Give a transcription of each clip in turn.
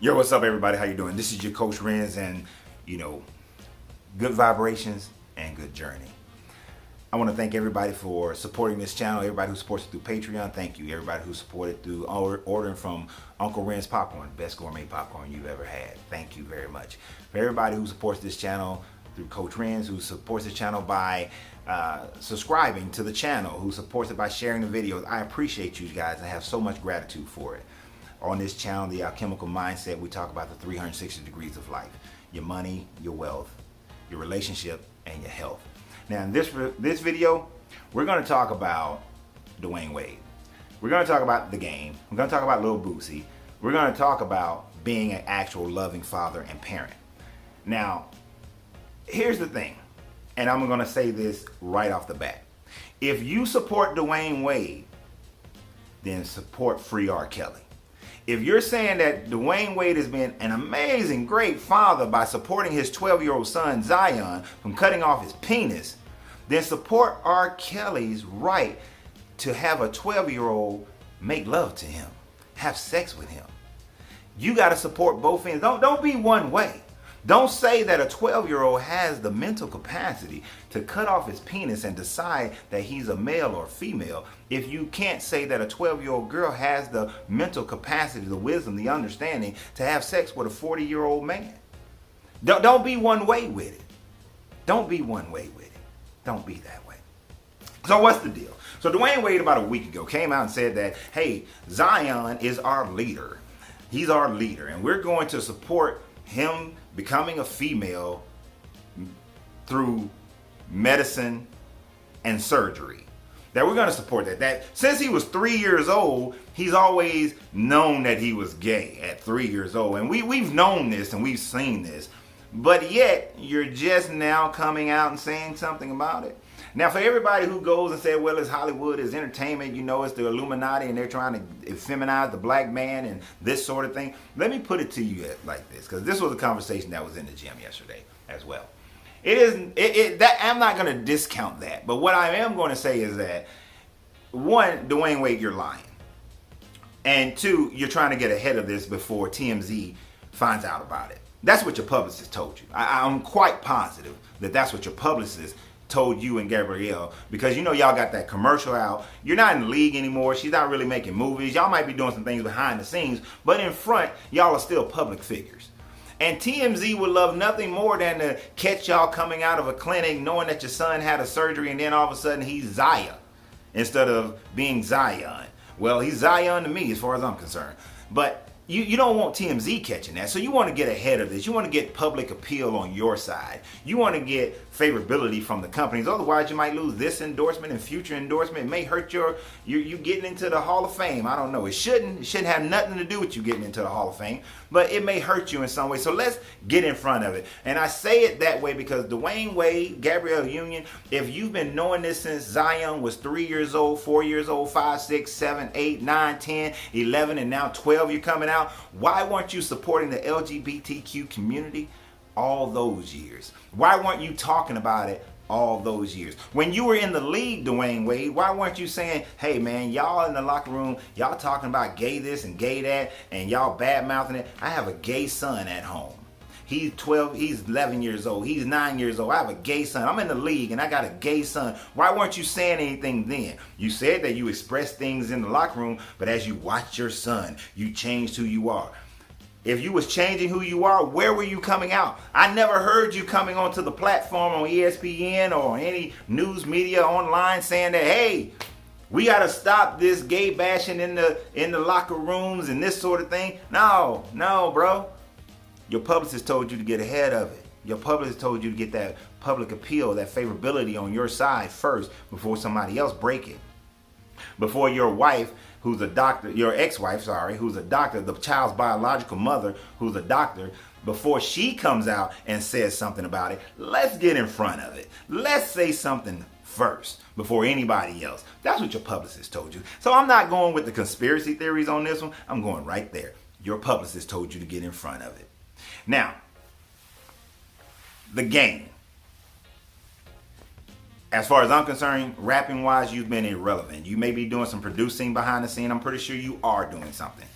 Yo, what's up, everybody? How you doing? This is your Coach Renz, and good vibrations and good journey. I want to thank everybody for supporting this channel. Everybody who supports it through Patreon, thank you. Everybody who supported through ordering from Uncle Renz Popcorn, best gourmet popcorn you've ever had. Thank you very much. For everybody who supports this channel through Coach Renz, who supports this channel by subscribing to the channel, who supports it by sharing the videos, I appreciate you guys. I have so much gratitude for it. On this channel, The Alchemical Mindset, we talk about the 360 degrees of life. Your money, your wealth, your relationship, and your health. Now, in this video, we're going to talk about Dwayne Wade. We're going to talk about the game. We're going to talk about Lil Boosie. We're going to talk about being an actual loving father and parent. Now, here's the thing, and I'm going to say this right off the bat. If you support Dwayne Wade, then support Free R. Kelly. If you're saying that Dwayne Wade has been an amazing, great father by supporting his 12-year-old son, Zion, from cutting off his penis, then support R. Kelly's right to have a 12-year-old make love to him, have sex with him. You got to support both ends. Don't be one way. Don't say that a 12-year-old has the mental capacity to cut off his penis and decide that he's a male or female if you can't say that a 12-year-old girl has the mental capacity, the wisdom, the understanding to have sex with a 40-year-old man. Don't be one way with it. Don't be one way with it. Don't be that way. So what's the deal? So Dwayne Wade about a week ago came out and said that, hey, Zion is our leader. He's our leader, and we're going to support him becoming a female through medicine and surgery. That we're going to support that. That since he was 3 years old, he's always known that he was gay at 3 years old. And we've known this and we've seen this. But yet, you're just now coming out and saying something about it. Now, for everybody who goes and says, well, it's Hollywood, it's entertainment, it's the Illuminati, and they're trying to feminize the black man and this sort of thing, let me put it to you like this, because this was a conversation that was in the gym yesterday as well. I'm not going to discount that, but what I am going to say is that, one, Dwayne Wade, you're lying. And two, you're trying to get ahead of this before TMZ finds out about it. That's what your publicist told you. I'm quite positive that that's what your publicist told you and Gabrielle, because y'all got that commercial out. You're not in the league anymore. She's not really making movies. Y'all might be doing some things behind the scenes, but in front, y'all are still public figures. And TMZ would love nothing more than to catch y'all coming out of a clinic knowing that your son had a surgery and then all of a sudden he's Zaya instead of being Zion. Well, he's Zion to me as far as I'm concerned. But you don't want TMZ catching that, so you want to get ahead of this. You want to get public appeal on your side. You want to get favorability from the companies. Otherwise, you might lose this endorsement and future endorsement. It may hurt you getting into the Hall of Fame. I don't know. It shouldn't have nothing to do with you getting into the Hall of Fame, but it may hurt you in some way. So let's get in front of it. And I say it that way because Dwayne Wade, Gabrielle Union, if you've been knowing this since Zion was 3 years old, 4 years old, 5, 6, 7, 8, 9, 10, 11, and now 12, you're coming out. Why weren't you supporting the LGBTQ community all those years? Why weren't you talking about it all those years? When you were in the league, Dwayne Wade, why weren't you saying, hey man, y'all in the locker room, y'all talking about gay this and gay that, and y'all bad mouthing it? I have a gay son at home. He's 12, he's 11 years old, he's 9 years old. I have a gay son. I'm in the league and I got a gay son. Why weren't you saying anything then? You said that you expressed things in the locker room, but as you watch your son, you changed who you are. If you was changing who you are, where were you coming out? I never heard you coming onto the platform on ESPN or on any news media online saying that, hey, we got to stop this gay bashing in the locker rooms and this sort of thing. No, bro. Your publicist told you to get ahead of it. Your publicist told you to get that public appeal, that favorability on your side first before somebody else break it. Before your wife, who's a doctor, your ex-wife, sorry, who's a doctor, the child's biological mother, who's a doctor, before she comes out and says something about it, let's get in front of it. Let's say something first before anybody else. That's what your publicist told you. So I'm not going with the conspiracy theories on this one. I'm going right there. Your publicist told you to get in front of it. Now, the game. As far as I'm concerned, rapping wise, you've been irrelevant. You may be doing some producing behind the scene. I'm pretty sure you are doing something.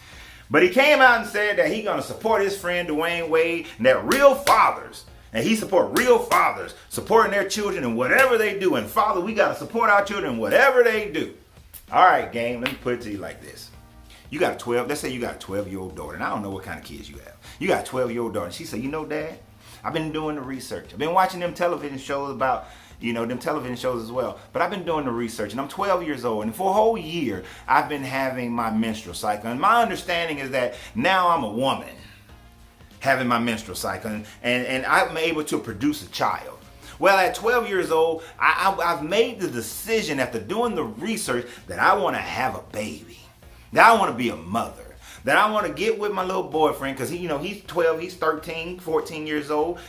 But he came out and said that he's going to support his friend Dwayne Wade, and that real fathers, and he support real fathers supporting their children in whatever they do. And Father, we got to support our children in whatever they do. All right, gang, let me put it to you like this. You got a 12, let's say you got a 12-year-old daughter, and I don't know what kind of kids you have. You got a 12-year-old daughter, and she said, you know, Dad, I've been doing the research. I've been watching them television shows about, them television shows as well. But I've been doing the research, and I'm 12 years old, and for a whole year, I've been having my menstrual cycle. And my understanding is that now I'm a woman having my menstrual cycle, and I'm able to produce a child. Well, at 12 years old, I've made the decision after doing the research that I want to have a baby, that I want to be a mother, that I want to get with my little boyfriend, because he's 12, he's 13, 14 years old,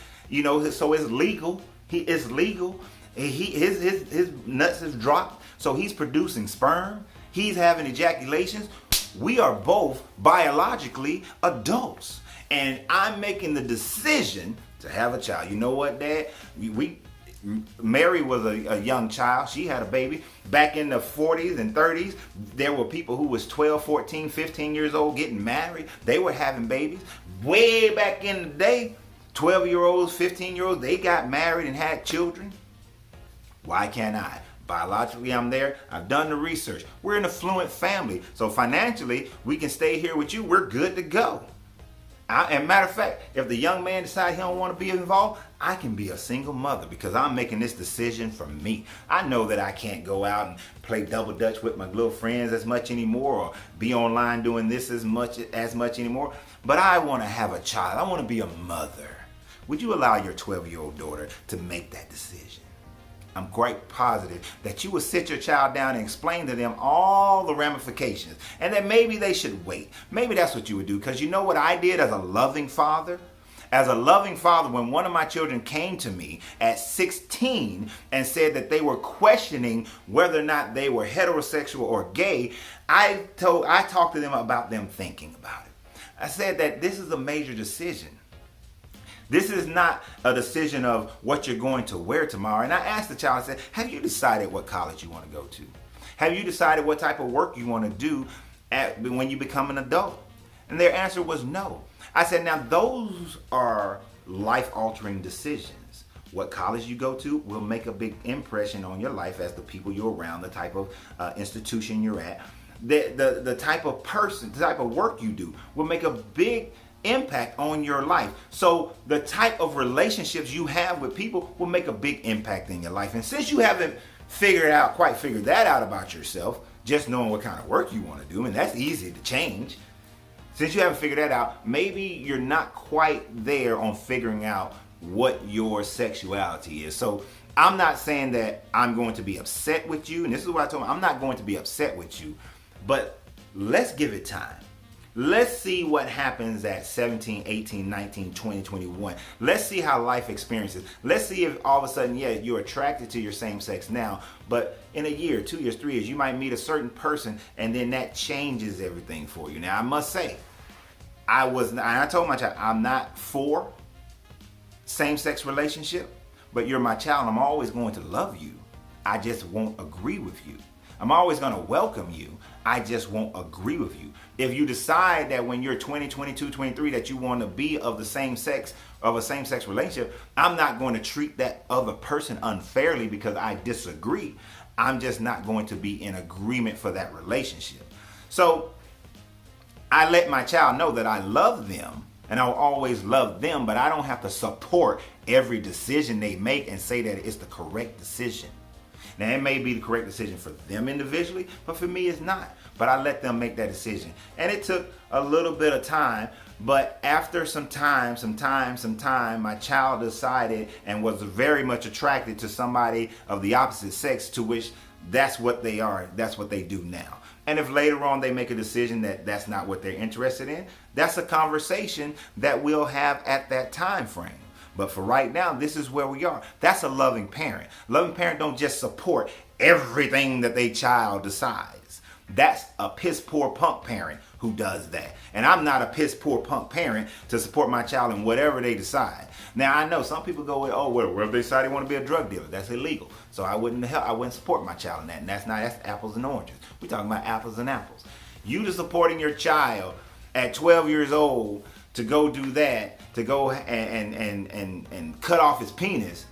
so it's legal. It's legal. His nuts has dropped, so he's producing sperm. He's having ejaculations. We are both biologically adults. And I'm making the decision to have a child. You know what, Dad? Mary was a young child. She had a baby. Back in the 40s and 30s, there were people who was 12, 14, 15 years old getting married. They were having babies. Way back in the day, 12-year-olds, 15-year-olds, they got married and had children. Why can't I? Biologically, I'm there. I've done the research. We're an affluent family. So financially, we can stay here with you. We're good to go. And matter of fact, if the young man decides he don't want to be involved, I can be a single mother because I'm making this decision for me. I know that I can't go out and play double dutch with my little friends as much anymore, or be online doing this as much anymore. But I want to have a child. I want to be a mother. Would you allow your 12-year-old daughter to make that decision? I'm quite positive that you will sit your child down and explain to them all the ramifications, and that maybe they should wait. Maybe that's what you would do, because you know what I did as a loving father? As a loving father, when one of my children came to me at 16 and said that they were questioning whether or not they were heterosexual or gay, I talked to them about them thinking about it. I said that this is a major decision. This is not a decision of what you're going to wear tomorrow. And I asked the child, I said, have you decided what college you want to go to? Have you decided what type of work you want to do when you become an adult? And their answer was no. I said, now those are life-altering decisions. What college you go to will make a big impression on your life as the people you're around, the type of institution you're at. The type of person, the type of work you do will make a big impact on your life. So the type of relationships you have with people will make a big impact in your life. And since you haven't quite figured that out about yourself, just knowing what kind of work you want to do, and that's easy to change. Since you haven't figured that out, maybe you're not quite there on figuring out what your sexuality is. So I'm not saying that I'm going to be upset with you, and this is what I told him, I'm not going to be upset with you, but let's give it time. Let's see what happens at 17, 18, 19, 20, 21. Let's see how life experiences. Let's see if all of a sudden, yeah, you're attracted to your same sex now, but in a year, 2 years, 3 years, you might meet a certain person and then that changes everything for you. Now, I must say, I told my child, I'm not for same-sex relationship, but you're my child. I'm always going to love you. I just won't agree with you. I'm always going to welcome you. I just won't agree with you. If you decide that when you're 20, 22, 23 that you want to be of the same sex, of a same-sex relationship, I'm not going to treat that other person unfairly because I disagree. I'm just not going to be in agreement for that relationship. So I let my child know that I love them and I'll always love them, but I don't have to support every decision they make and say that it's the correct decision. Now, it may be the correct decision for them individually, but for me, it's not. But I let them make that decision. And it took a little bit of time, but after some time, my child decided and was very much attracted to somebody of the opposite sex, to which that's what they are, that's what they do now. And if later on they make a decision that that's not what they're interested in, that's a conversation that we'll have at that time frame. But for right now, this is where we are. That's a loving parent. Loving parent don't just support everything that their child decides. That's a piss poor punk parent who does that. And I'm not a piss poor punk parent to support my child in whatever they decide. Now, I know some people go with, oh, well, if they decide they want to be a drug dealer, that's illegal. So I wouldn't support my child in that. And that's apples and oranges. We're talking about apples and apples. You just supporting your child at 12 years old to go do that, to go and cut off his penis,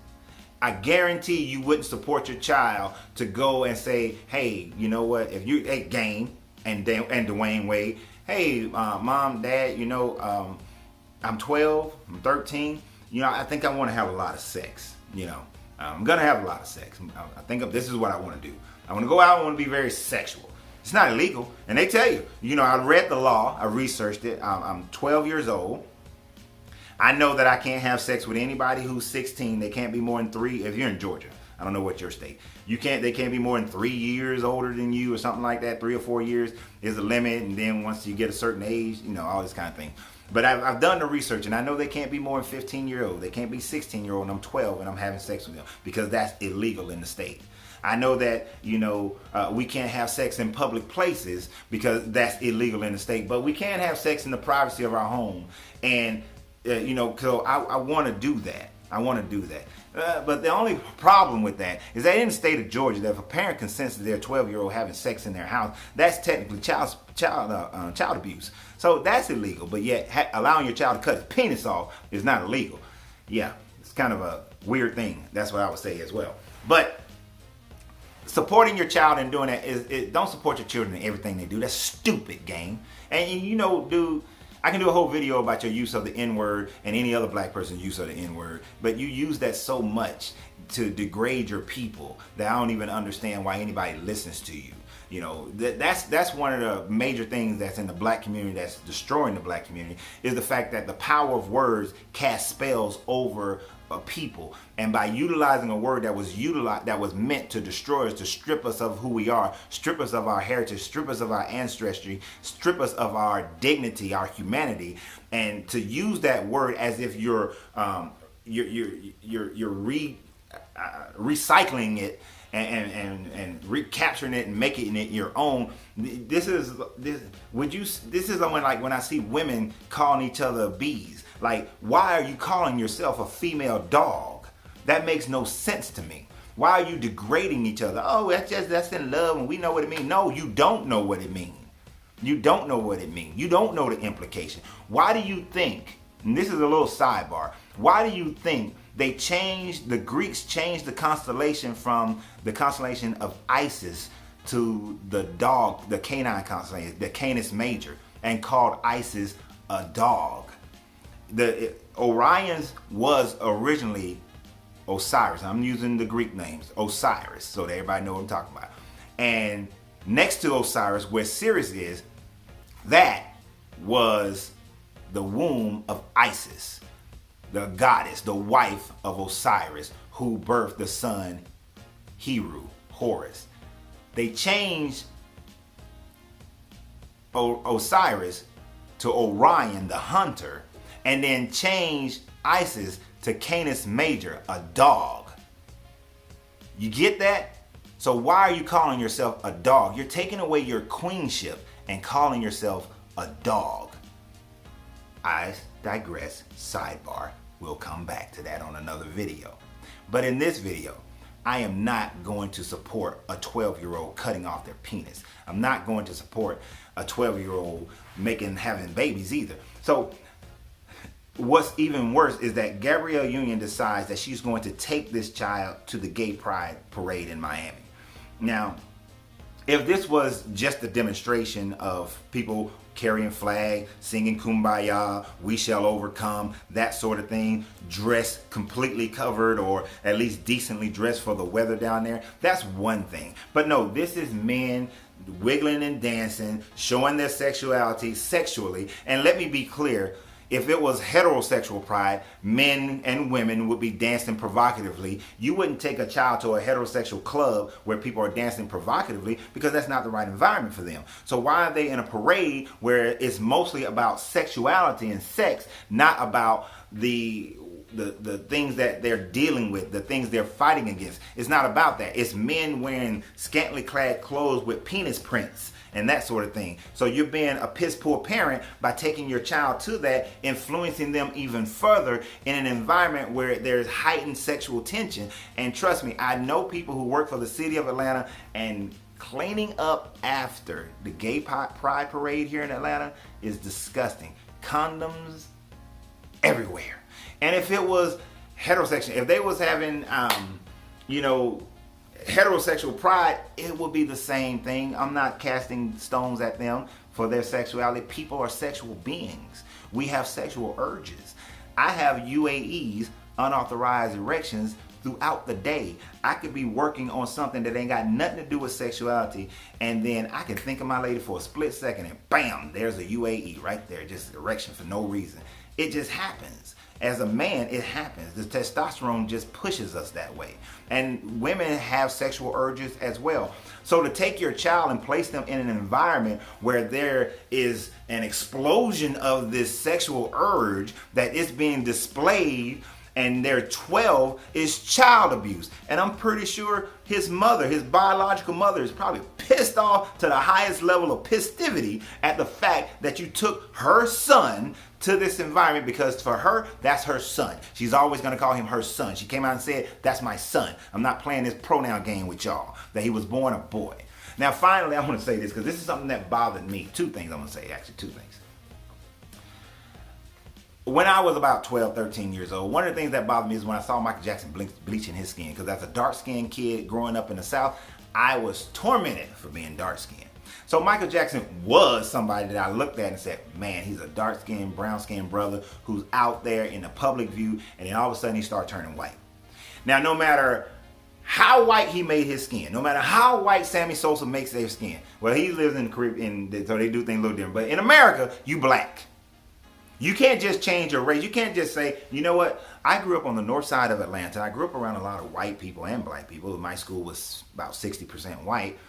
I guarantee you wouldn't support your child to go and say, hey, you know what, if you, hey, Game and Dwayne Wade, hey, mom, dad, I'm 12, I'm 13, I think I want to have a lot of sex, I'm going to have a lot of sex. I think this is what I want to do. I want to go out, I want to be very sexual. It's not illegal. And they tell you, I read the law, I researched it, I'm 12 years old. I know that I can't have sex with anybody who's 16. They can't be more than 3. If you're in Georgia, I don't know what your state. They can't be more than 3 years older than you or something like that. 3 or 4 years is the limit. And then once you get a certain age, all this kind of thing. But I've done the research, and I know they can't be more than 15-year-old. They can't be 16-year-old, and I'm 12 and I'm having sex with them, because that's illegal in the state. I know that, we can't have sex in public places because that's illegal in the state. But we can have sex in the privacy of our home. And so I want to do that. I want to do that. But the only problem with that is that in the state of Georgia, that if a parent consents to their 12-year-old having sex in their house, that's technically child abuse. So that's illegal. But yet allowing your child to cut his penis off is not illegal. Yeah, it's kind of a weird thing. That's what I would say as well. But supporting your child in doing that don't support your children in everything they do. That's stupid, Game. And dude, I can do a whole video about your use of the N-word and any other black person's use of the N-word, but you use that so much to degrade your people that I don't even understand why anybody listens to you. That's one of the major things that's in the black community that's destroying the black community, is the fact that the power of words cast spells over people. And by utilizing a word that was meant to destroy us, to strip us of who we are, strip us of our heritage, strip us of our ancestry, strip us of our dignity, our humanity, and to use that word as if you're recycling it and recapturing it and making it your own. This is when I see women calling each other bees. Like, why are you calling yourself a female dog? That makes no sense to me. Why are you degrading each other? Oh, that's in love and we know what it means. No, you don't know what it means. You don't know what it means. You don't know the implication. Why do you think, and this is a little sidebar, why do you think the Greeks changed the constellation from the constellation of Isis to the dog, the canine constellation, the Canis Major, and called Isis a dog? The Orion's was originally Osiris. I'm using the Greek names, Osiris, so that everybody knows what I'm talking about. And next to Osiris, where Sirius is, that was the womb of Isis, the goddess, the wife of Osiris, who birthed the son Horus. They changed Osiris to Orion, the hunter, and then changed Isis to Canis Major, a dog. You get that? So why are you calling yourself a dog? You're taking away your queenship and calling yourself a dog. I digress. Sidebar. We'll come back to that on another video. But in this video, I am not going to support a 12-year-old cutting off their penis. I'm not going to support a 12-year-old having babies either. So what's even worse is that Gabrielle Union decides that she's going to take this child to the gay pride parade in Miami. Now, if this was just a demonstration of people carrying flag, singing Kumbaya, we shall overcome, that sort of thing, dressed completely covered or at least decently dressed for the weather down there, that's one thing. But no, this is men wiggling and dancing, showing their sexuality sexually. And let me be clear, if it was heterosexual pride, men and women would be dancing provocatively. You wouldn't take a child to a heterosexual club where people are dancing provocatively, because that's not the right environment for them. So why are they in a parade where it's mostly about sexuality and sex, not about the things that they're dealing with, the things they're fighting against? It's not about that. It's men wearing scantily clad clothes with penis prints and that sort of thing. So you're being a piss poor parent by taking your child to that, influencing them even further in an environment where there's heightened sexual tension. And trust me, I know people who work for the city of Atlanta and Cleaning up after the gay pride parade here in Atlanta is disgusting. Condoms everywhere. And if it was heterosexual, if they was having, heterosexual pride, it would be the same thing. I'm not casting stones at them for their sexuality. People are sexual beings. We have sexual urges. I have UAEs, unauthorized erections, throughout the day. I could be working on something that ain't got nothing to do with sexuality, and then I can think of my lady for a split second and bam, there's a UAE right there, just erection for no reason. It just happens. As a man, it happens. The testosterone just pushes us that way. And women have sexual urges as well. So to take your child and place them in an environment where there is an explosion of this sexual urge that is being displayed and they're 12 is child abuse. And I'm pretty sure his mother, his biological mother, is probably pissed off to the highest level of pistivity at the fact that you took her son to this environment, because for her, that's her son. She's always gonna call him her son. She came out and said, that's my son. I'm not playing this pronoun game with y'all, that he was born a boy. Now finally, I wanna say this, because this is something that bothered me. Two things I'm gonna say, actually, two things. When I was about 12, 13 years old, one of the things that bothered me is when I saw Michael Jackson bleaching his skin. Because as a dark-skinned kid growing up in the South, I was tormented for being dark-skinned. So Michael Jackson was somebody that I looked at and said, man, he's a dark-skinned, brown-skinned brother who's out there in the public view, and then all of a sudden he started turning white. Now, no matter how white he made his skin, no matter how white Sammy Sosa makes their skin, well, he lives in the Caribbean, so they do things a little different. But in America, you black. You can't just change your race. You can't just say, you know what? I grew up on the north side of Atlanta. I grew up around a lot of white people and black people. My school was about 60% white.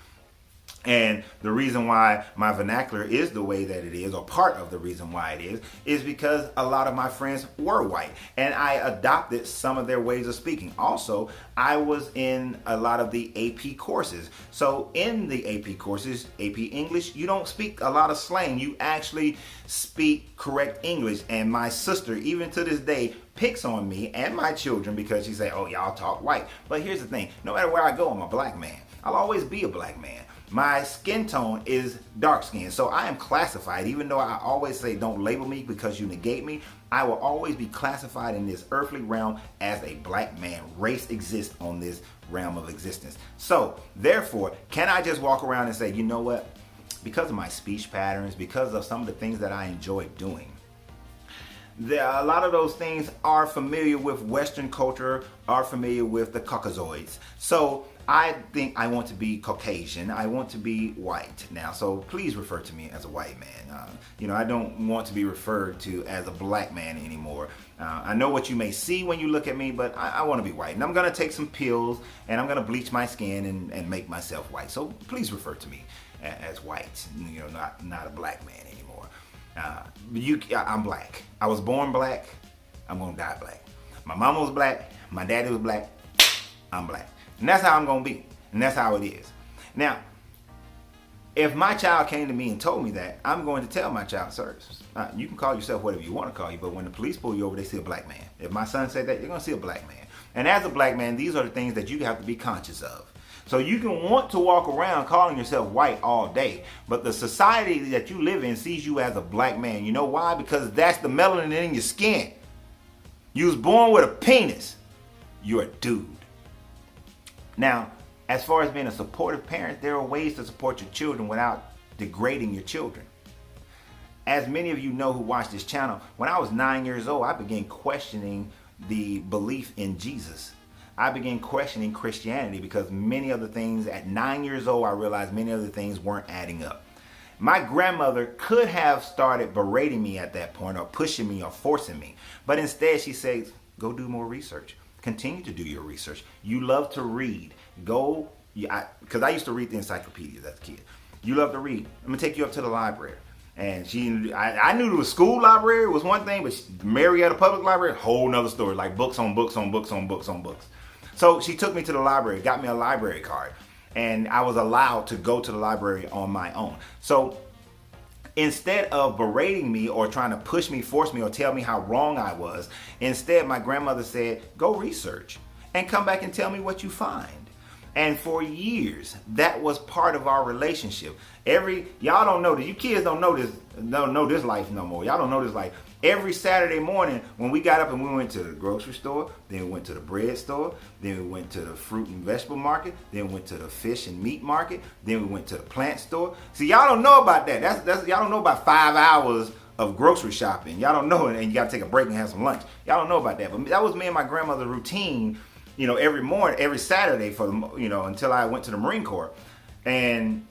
And the reason why my vernacular is the way that it is, or part of the reason why it is because a lot of my friends were white. And I adopted some of their ways of speaking. Also, I was in a lot of the AP courses. So in the AP courses, AP English, you don't speak a lot of slang. You actually speak correct English. And my sister, even to this day, picks on me and my children because she say, oh, y'all talk white. But here's the thing. No matter where I go, I'm a black man. I'll always be a black man. My skin tone is dark skin, so I am classified. Even though I always say don't label me because you negate me, I will always be classified in this earthly realm as a black man. Race exists on this realm of existence. So therefore, can I just walk around and say, you know what? Because of my speech patterns, because of some of the things that I enjoy doing, a lot of those things are familiar with Western culture, are familiar with the Caucasoids. So I think I want to be Caucasian. I want to be white now. So please refer to me as a white man. I don't want to be referred to as a black man anymore. I know what you may see when you look at me, but I want to be white. And I'm going to take some pills and I'm going to bleach my skin and make myself white. So please refer to me as white, not a black man anymore. I'm black. I was born black. I'm going to die black. My mama was black. My daddy was black. I'm black. And that's how I'm going to be. And that's how it is. Now, if my child came to me and told me that, I'm going to tell my child, sir, you can call yourself whatever you want to call you, but when the police pull you over, they see a black man. If my son said that, you're going to see a black man. And as a black man, these are the things that you have to be conscious of. So you can want to walk around calling yourself white all day, but the society that you live in sees you as a black man. You know why? Because that's the melanin in your skin. You was born with a penis. You're a dude. Now, as far as being a supportive parent, there are ways to support your children without degrading your children. As many of you know who watch this channel, when I was 9 years old, I began questioning the belief in Jesus. I began questioning Christianity because many other things, at 9 years old, I realized many other things weren't adding up. My grandmother could have started berating me at that point, or pushing me or forcing me. But instead she says, go do more research. Continue to do your research. You love to read. Go, because I used to read the encyclopedias as a kid. You love to read. I'm going to take you up to the library. And I knew the school library was one thing, but Marietta Public Library, whole nother story, like books on books on books on books on books. So she took me to the library, got me a library card, and I was allowed to go to the library on my own. So instead of berating me or trying to push me, force me, or tell me how wrong I was, instead my grandmother said, go research and come back and tell me what you find. And for years, that was part of our relationship. Y'all don't know this. You kids don't know this life no more. Y'all don't know this life. Every Saturday morning when we got up and we went to the grocery store, then we went to the bread store, then we went to the fruit and vegetable market, then we went to the fish and meat market, then we went to the plant store. See, y'all don't know about that. That's y'all don't know about 5 hours of grocery shopping. Y'all don't know it, and you got to take a break and have some lunch. Y'all don't know about that. But that was me and my grandmother's routine, every morning, every Saturday until I went to the Marine Corps. And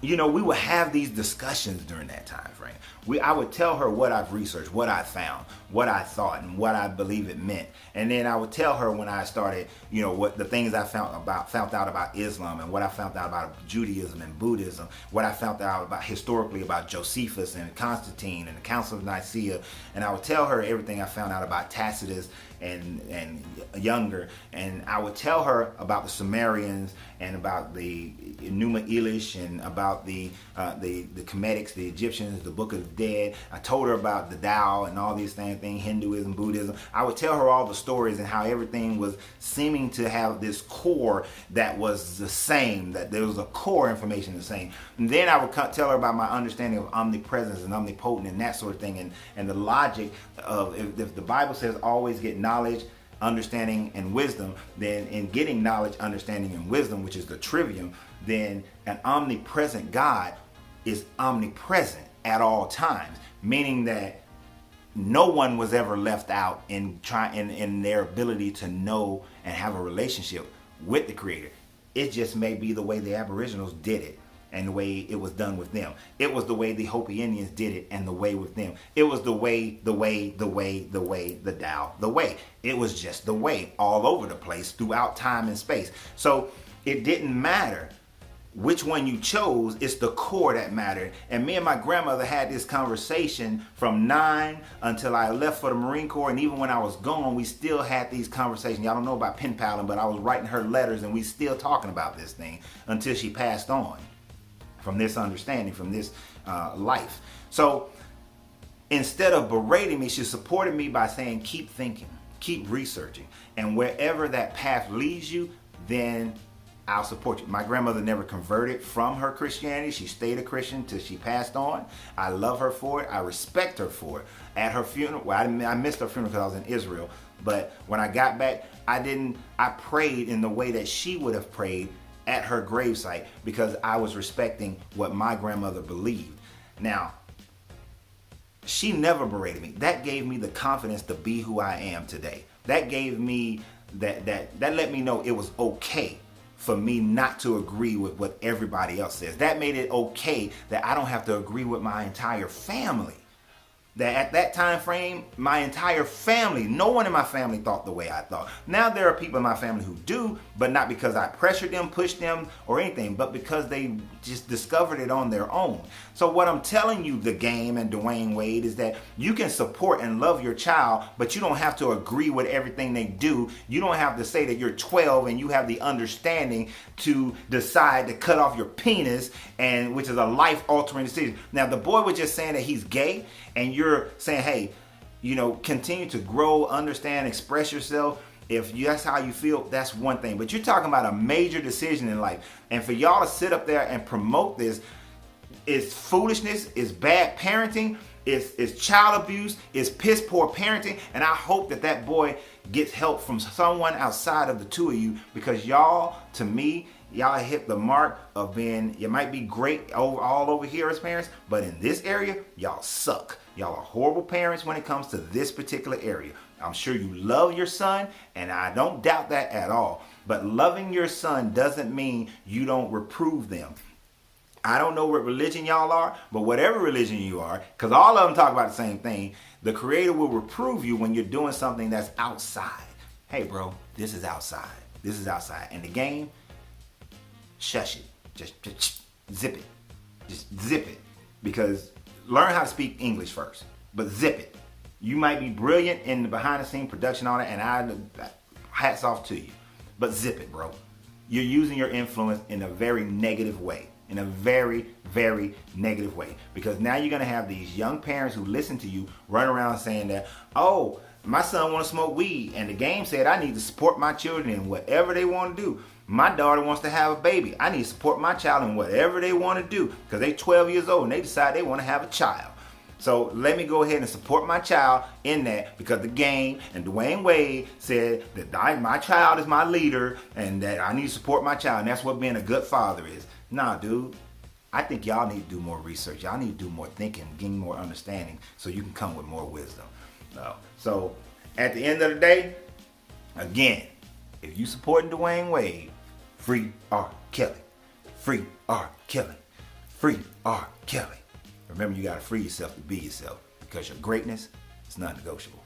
we would have these discussions during that time frame. I would tell her what I've researched, what I found, what I thought, and what I believe it meant. And then I would tell her when I started, what the things I found out about Islam, and what I found out about Judaism and Buddhism, what I found out about historically about Josephus and Constantine and the Council of Nicaea. And I would tell her everything I found out about Tacitus and Younger, and I would tell her about the Sumerians and about the Numa Elish and about the Kemetics, the Egyptians, the Book of the Dead. I told her about the Tao and all these things, Hinduism, Buddhism. I would tell her all the stories and how everything was seeming to have this core that was the same, that there was a core information the same. And then I would tell her about my understanding of omnipresence and omnipotent and that sort of thing, and the logic of if the Bible says always get knowledge, understanding, and wisdom, then in getting knowledge, understanding, and wisdom, which is the trivium, then an omnipresent God is omnipresent at all times, meaning that no one was ever left out in their ability to know and have a relationship with the Creator. It just may be the way the Aboriginals did it and the way it was done with them. It was the way the Hopi Indians did it and the way with them. It was the way, the Tao, the way. It was just the way all over the place throughout time and space. So it didn't matter which one you chose, it's the core that mattered. And me and my grandmother had this conversation from 9 until I left for the Marine Corps. And even when I was gone, we still had these conversations. Y'all don't know about pen paling, but I was writing her letters and we still talking about this thing until she passed on from this understanding, from this life. So instead of berating me, she supported me by saying, keep thinking, keep researching. And wherever that path leads you, then I'll support you. My grandmother never converted from her Christianity. She stayed a Christian till she passed on. I love her for it. I respect her for it. At her funeral, well, I missed her funeral because I was in Israel. But when I got back, I prayed in the way that she would have prayed at her gravesite because I was respecting what my grandmother believed. Now, she never berated me. That gave me the confidence to be who I am today. That gave me that let me know it was okay for me not to agree with what everybody else says. That made it okay that I don't have to agree with my entire family. That at that time frame, my entire family, no one in my family thought the way I thought. Now there are people in my family who do, but not because I pressured them, pushed them, or anything, but because they just discovered it on their own. So what I'm telling you, The Game and Dwayne Wade, is that you can support and love your child, but you don't have to agree with everything they do. You don't have to say that you're 12 and you have the understanding to decide to cut off your penis, and which is a life-altering decision. Now the boy was just saying that he's gay, and you're saying, hey, continue to grow, understand, express yourself. If that's how you feel, that's one thing. But you're talking about a major decision in life. And for y'all to sit up there and promote this is foolishness, is bad parenting, is child abuse, is piss poor parenting. And I hope that boy gets help from someone outside of the two of you, because y'all, to me, y'all hit the mark of being, you might be great all over here as parents, but in this area, y'all suck. Y'all are horrible parents when it comes to this particular area. I'm sure you love your son, and I don't doubt that at all. But loving your son doesn't mean you don't reprove them. I don't know what religion y'all are, but whatever religion you are, because all of them talk about the same thing, the Creator will reprove you when you're doing something that's outside. Hey, bro, this is outside. This is outside. And the game, shush it. Just zip it. Just zip it. Because learn how to speak English first, but zip it. You might be brilliant in the behind the scene production on it, and hats off to you, but zip it, bro. You're using your influence in a very negative way, in a very, very negative way, because now you're going to have these young parents who listen to you run around saying that, oh, my son want to smoke weed, and the game said I need to support my children in whatever they want to do. My daughter wants to have a baby. I need to support my child in whatever they want to do because they're 12 years old and they decide they want to have a child. So let me go ahead and support my child in that, because the game and Dwayne Wade said that my child is my leader and that I need to support my child, and that's what being a good father is. Nah, dude. I think y'all need to do more research. Y'all need to do more thinking, gain more understanding, so you can come with more wisdom. So at the end of the day, again, if you supporting Dwayne Wade, free R. Kelly. Free R. Kelly. Free R. Kelly. Remember, you got to free yourself to be yourself, because your greatness is non-negotiable.